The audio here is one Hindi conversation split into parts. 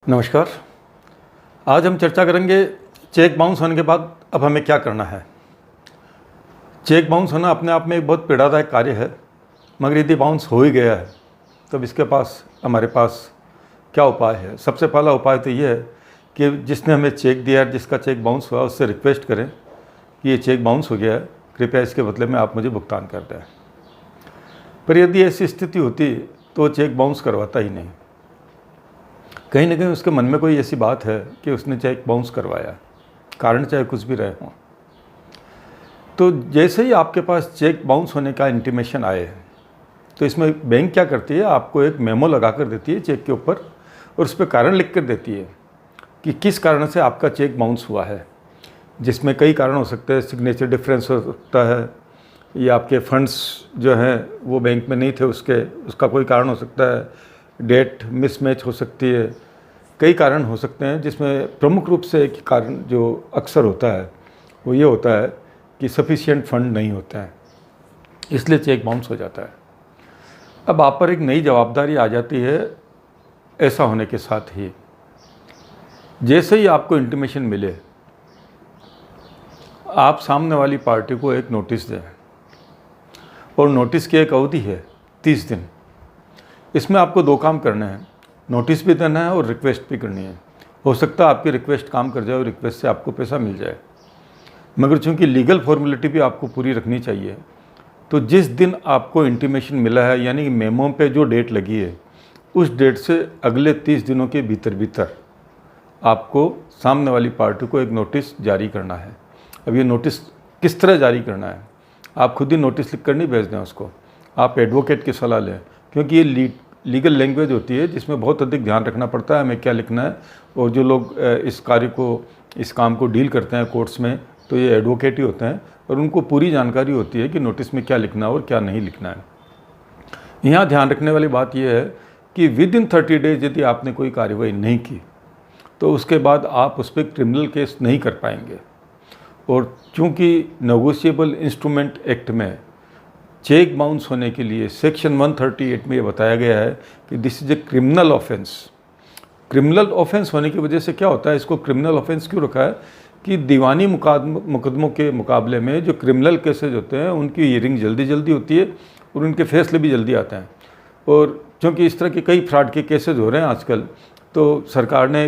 नमस्कार। आज हम चर्चा करेंगे चेक बाउंस होने के बाद अब हमें क्या करना है। चेक बाउंस होना अपने आप में एक बहुत पीड़ादायक कार्य है, मगर यदि बाउंस हो ही गया है तब इसके पास हमारे पास क्या उपाय है। सबसे पहला उपाय तो ये है कि जिसने हमें चेक दिया है, जिसका चेक बाउंस हुआ, उससे रिक्वेस्ट करें कि ये चेक बाउंस हो गया है, कृपया इसके बदले में आप मुझे भुगतान कर दें। पर यदि ऐसी स्थिति होती तो चेक बाउंस करवाता ही नहीं। कहीं ना कहीं उसके मन में कोई ऐसी बात है कि उसने चेक बाउंस करवाया, कारण चाहे कुछ भी रहे हों। तो जैसे ही आपके पास चेक बाउंस होने का इंटीमेशन आए तो इसमें बैंक क्या करती है, आपको एक मेमो लगा कर देती है चेक के ऊपर और उस पर कारण लिख कर देती है कि किस कारण से आपका चेक बाउंस हुआ है, जिसमें कई कारण हो सकते हैं। सिग्नेचर डिफरेंस हो सकता है, या आपके फंड्स जो हैं वो बैंक में नहीं थे उसका कोई कारण हो सकता है, डेट मिसमैच हो सकती है, कई कारण हो सकते हैं। जिसमें प्रमुख रूप से एक कारण जो अक्सर होता है वो ये होता है कि सफिशिएंट फंड नहीं होता है, इसलिए चेक बाउंस हो जाता है। अब आप पर एक नई जवाबदारी आ जाती है। ऐसा होने के साथ ही जैसे ही आपको इंटीमेशन मिले, आप सामने वाली पार्टी को एक नोटिस दें, और नोटिस की एक अवधि है 30 दिन। इसमें आपको दो काम करने हैं, नोटिस भी देना है और रिक्वेस्ट भी करनी है। हो सकता है आपकी रिक्वेस्ट काम कर जाए और रिक्वेस्ट से आपको पैसा मिल जाए, मगर चूंकि लीगल फॉर्मेलिटी भी आपको पूरी रखनी चाहिए, तो जिस दिन आपको इंटीमेशन मिला है, यानी कि मेमो पे जो डेट लगी है, उस डेट से अगले 30 दिनों के भीतर आपको सामने वाली पार्टी को एक नोटिस जारी करना है। अब ये नोटिस किस तरह जारी करना है, आप खुद ही नोटिस लिख कर नहीं भेज दें उसको, आप एडवोकेट की सलाह लें, क्योंकि ये लीगल लैंग्वेज होती है जिसमें बहुत अधिक ध्यान रखना पड़ता है हमें क्या लिखना है। और जो लोग इस काम को डील करते हैं कोर्ट्स में, तो ये एडवोकेट ही होते हैं और उनको पूरी जानकारी होती है कि नोटिस में क्या लिखना है और क्या नहीं लिखना है। यहाँ ध्यान रखने वाली बात यह है कि विद इन 30 डेज यदि आपने कोई कार्रवाई नहीं की तो उसके बाद आप उस पर क्रिमिनल केस नहीं कर पाएंगे। और चूँकि नेगोशिएबल इंस्ट्रूमेंट एक्ट में चेक बाउंस होने के लिए सेक्शन 138 में ये बताया गया है कि this is a criminal offence. Criminal offence होने की वजह से क्या होता है, इसको क्रिमिनल ऑफेंस क्यों रखा है कि दीवानी मुकदमों के मुकाबले में जो क्रिमिनल केसेज होते हैं उनकी हियरिंग जल्दी होती है और उनके फैसले भी जल्दी आते हैं। और क्योंकि इस तरह के कई फ्रॉड के केसेज हो रहे हैं आजकल, तो सरकार ने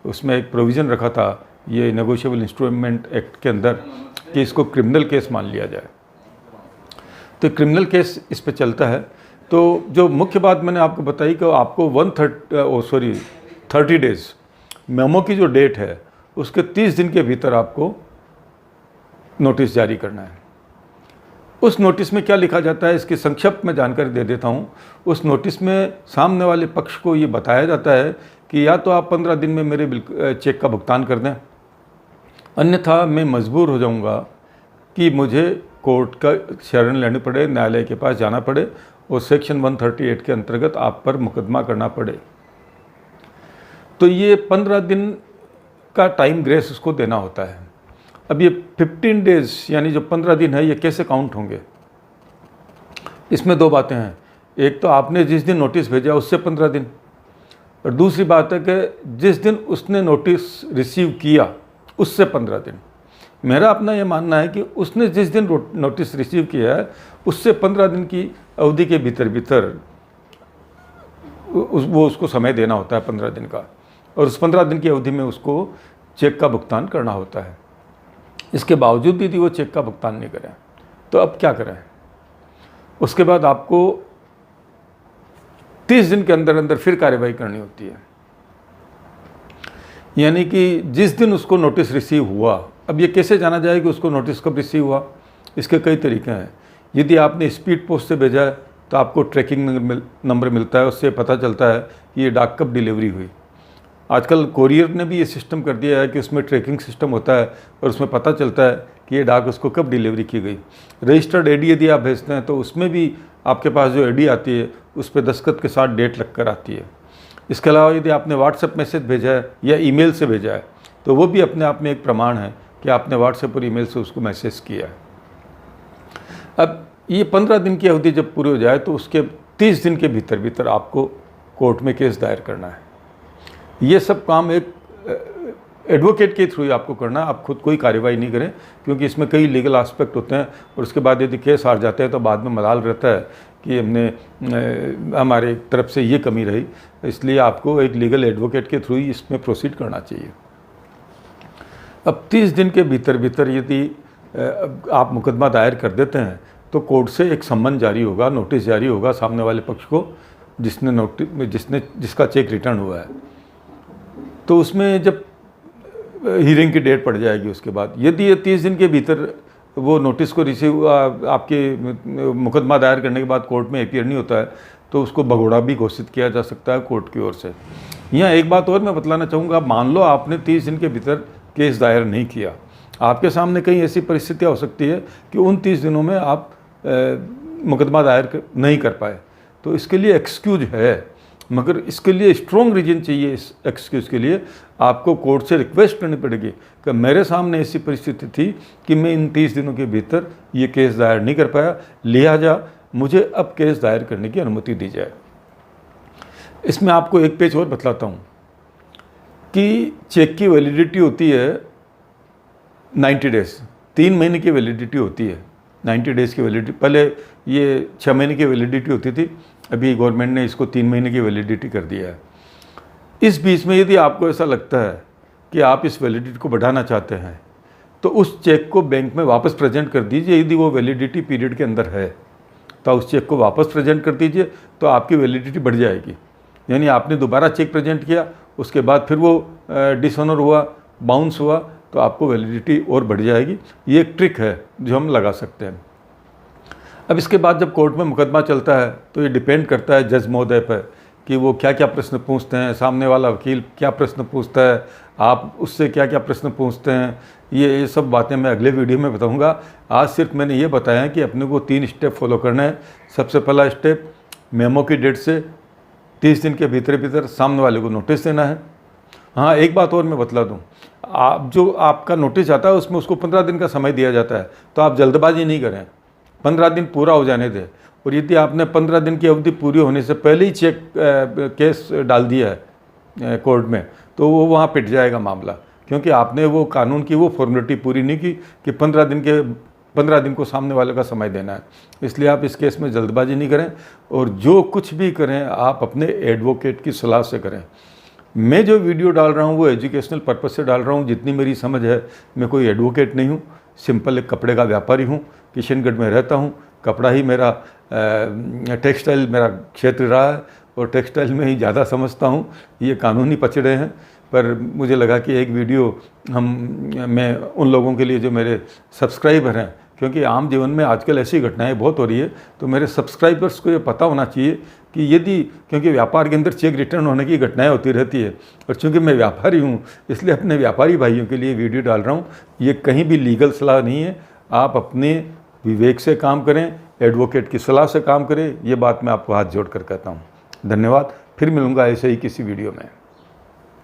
उसमें एक प्रोविज़न रखा था ये नेगोशिएबल इंस्ट्रूमेंट एक्ट के अंदर कि इसको क्रिमिनल केस मान लिया जाए, तो क्रिमिनल केस इस पे चलता है। तो जो मुख्य बात मैंने आपको बताई कि आपको 30 डेज़ मेमो की जो डेट है उसके 30 दिन के भीतर आपको नोटिस जारी करना है। उस नोटिस में क्या लिखा जाता है, इसकी संक्षिप्त में जानकारी दे देता हूँ। उस नोटिस में सामने वाले पक्ष को ये बताया जाता है कि या तो आप 15 दिन में मेरे चेक का भुगतान कर दें, अन्यथा मैं मजबूर हो जाऊँगा कि मुझे कोर्ट का शरण लेनी पड़े, न्यायालय के पास जाना पड़े और सेक्शन 138 के अंतर्गत आप पर मुकदमा करना पड़े। तो ये 15 दिन का टाइम ग्रेस उसको देना होता है। अब ये 15 डेज़ यानी जो 15 दिन है ये कैसे काउंट होंगे, इसमें दो बातें हैं। एक तो आपने जिस दिन नोटिस भेजा उससे 15 दिन, और दूसरी बात है कि जिस दिन उसने नोटिस रिसीव किया उससे 15 दिन। मेरा अपना ये मानना है कि उसने जिस दिन नोटिस रिसीव किया है उससे 15 दिन की अवधि के भीतर वो उसको समय देना होता है 15 दिन का, और उस 15 दिन की अवधि में उसको चेक का भुगतान करना होता है। इसके बावजूद यदि वो चेक का भुगतान नहीं करें तो अब क्या करें, उसके बाद आपको 30 दिन के अंदर फिर कार्रवाई करनी होती है। यानी कि जिस दिन उसको नोटिस रिसीव हुआ, अब ये कैसे जाना जाए कि उसको नोटिस कब रिसीव हुआ, इसके कई तरीके हैं। यदि आपने स्पीड पोस्ट से भेजा है तो आपको ट्रैकिंग नंबर मिलता है, उससे पता चलता है कि ये डाक कब डिलीवरी हुई। आजकल कोरियर ने भी ये सिस्टम कर दिया है कि उसमें ट्रैकिंग सिस्टम होता है और उसमें पता चलता है कि ये डाक उसको कब डिलीवरी की गई। रजिस्टर्ड एडी यदि आप भेजते हैं तो उसमें भी आपके पास जो एडी आती है उस पर दस्तखत के साथ डेट लग कर आती है। इसके अलावा यदि आपने व्हाट्सएप मैसेज भेजा है या ईमेल से भेजा है तो वो भी अपने आप में एक प्रमाण है कि आपने व्हाट्सएप और ईमेल से उसको मैसेज किया है। अब ये 15 दिन की अवधि जब पूरी हो जाए तो उसके 30 दिन के भीतर आपको कोर्ट में केस दायर करना है। ये सब काम एक एडवोकेट के थ्रू ही आपको करना है। आप खुद कोई कार्रवाई नहीं करें, क्योंकि इसमें कई लीगल एस्पेक्ट होते हैं और उसके बाद यदि केस हार जाते हैं तो बाद में मलाल रहता है कि हमारे तरफ से ये कमी रही। इसलिए आपको एक लीगल एडवोकेट के थ्रू ही इसमें प्रोसीड करना चाहिए। अब 30 दिन के भीतर यदि आप मुकदमा दायर कर देते हैं तो कोर्ट से एक सम्मन जारी होगा, नोटिस जारी होगा सामने वाले पक्ष को जिसका चेक रिटर्न हुआ है। तो उसमें जब हियरिंग की डेट पड़ जाएगी, उसके बाद यदि ये 30 दिन के भीतर वो नोटिस को रिसीव आपके मुकदमा दायर करने के बाद कोर्ट में अपीयर नहीं होता है तो उसको भगोड़ा भी घोषित किया जा सकता है कोर्ट की ओर से। यहाँ एक बात और मैं बतलाना चाहूँगा, मान लो आपने 30 दिन के भीतर केस दायर नहीं किया, आपके सामने कई ऐसी परिस्थितियाँ हो सकती है कि उन 30 दिनों में आप मुकदमा दायर नहीं कर पाए, तो इसके लिए एक्सक्यूज है, मगर इसके लिए स्ट्रॉन्ग रीजन चाहिए। इस एक्सक्यूज़ के लिए आपको कोर्ट से रिक्वेस्ट करनी पड़ेगी कि मेरे सामने ऐसी परिस्थिति थी कि मैं इन 30 दिनों के भीतर ये केस दायर नहीं कर पाया, लिहाजा मुझे अब केस दायर करने की अनुमति दी जाए। इसमें आपको एक पेज और बतलाता हूँ कि चेक की वैलिडिटी होती है 90 डेज़, 3 महीने की वैलिडिटी होती है। 90 डेज़ की वैलिडिटी, पहले ये 6 महीने की वैलिडिटी होती थी, अभी गवर्नमेंट ने इसको 3 महीने की वैलिडिटी कर दिया है। इस बीच में यदि आपको ऐसा लगता है कि आप इस वैलिडिटी को बढ़ाना चाहते हैं तो उस चेक को बैंक में वापस प्रेजेंट कर दीजिए। यदि वो वैलिडिटी पीरियड के अंदर है तो उस चेक को वापस प्रेजेंट कर दीजिए, तो आपकी वैलिडिटी बढ़ जाएगी। यानी आपने दोबारा चेक प्रेजेंट किया, उसके बाद फिर वो डिसऑनर हुआ, बाउंस हुआ, तो आपको वैलिडिटी और बढ़ जाएगी। ये एक ट्रिक है जो हम लगा सकते हैं। अब इसके बाद जब कोर्ट में मुकदमा चलता है तो ये डिपेंड करता है जज महोदय पर कि वो क्या क्या प्रश्न पूछते हैं, सामने वाला वकील क्या प्रश्न पूछता है, आप उससे क्या क्या प्रश्न पूछते हैं। ये सब बातें मैं अगले वीडियो में बताऊंगा। आज सिर्फ मैंने ये बताया है कि अपने को 3 स्टेप फॉलो करना है। सबसे पहला स्टेप, मेमो की डेट से 30 दिन के भीतर सामने वाले को नोटिस देना है। हाँ, एक बात और मैं बतला दूँ, आप जो आपका नोटिस आता है उसमें उसको 15 दिन का समय दिया जाता है, तो आप जल्दबाजी नहीं करें, 15 दिन पूरा हो जाने दें। और यदि आपने 15 दिन की अवधि पूरी होने से पहले ही केस डाल दिया है कोर्ट में, तो वो वहाँ पिट जाएगा मामला, क्योंकि आपने वो कानून की वो फॉर्मेलिटी पूरी नहीं की कि 15 दिन को सामने वाले का समय देना है। इसलिए आप इस केस में जल्दबाजी नहीं करें और जो कुछ भी करें आप अपने एडवोकेट की सलाह से करें। मैं जो वीडियो डाल रहा हूँ वो एजुकेशनल पर्पज़ से डाल रहा हूँ। जितनी मेरी समझ है, मैं कोई एडवोकेट नहीं हूँ, सिंपल एक कपड़े का व्यापारी हूँ, किशनगढ़ में रहता हूँ। कपड़ा ही मेरा टेक्सटाइल मेरा क्षेत्र रहा है और टेक्सटाइल में ही ज़्यादा समझता हूँ। ये कानूनी पचड़े हैं, पर मुझे लगा कि एक वीडियो मैं उन लोगों के लिए जो मेरे सब्सक्राइबर हैं, क्योंकि आम जीवन में आजकल ऐसी घटनाएं बहुत हो रही है, तो मेरे सब्सक्राइबर्स को ये पता होना चाहिए कि यदि, क्योंकि व्यापार के अंदर चेक रिटर्न होने की घटनाएं होती रहती है, और चूँकि मैं व्यापारी हूँ इसलिए अपने व्यापारी भाइयों के लिए वीडियो डाल रहा हूँ। ये कहीं भी लीगल सलाह नहीं है, आप अपने विवेक से काम करें, एडवोकेट की सलाह से काम करें। ये बात मैं आपको हाथ जोड़ कर कहता हूँ। धन्यवाद। फिर मिलूँगा ऐसे ही किसी वीडियो में।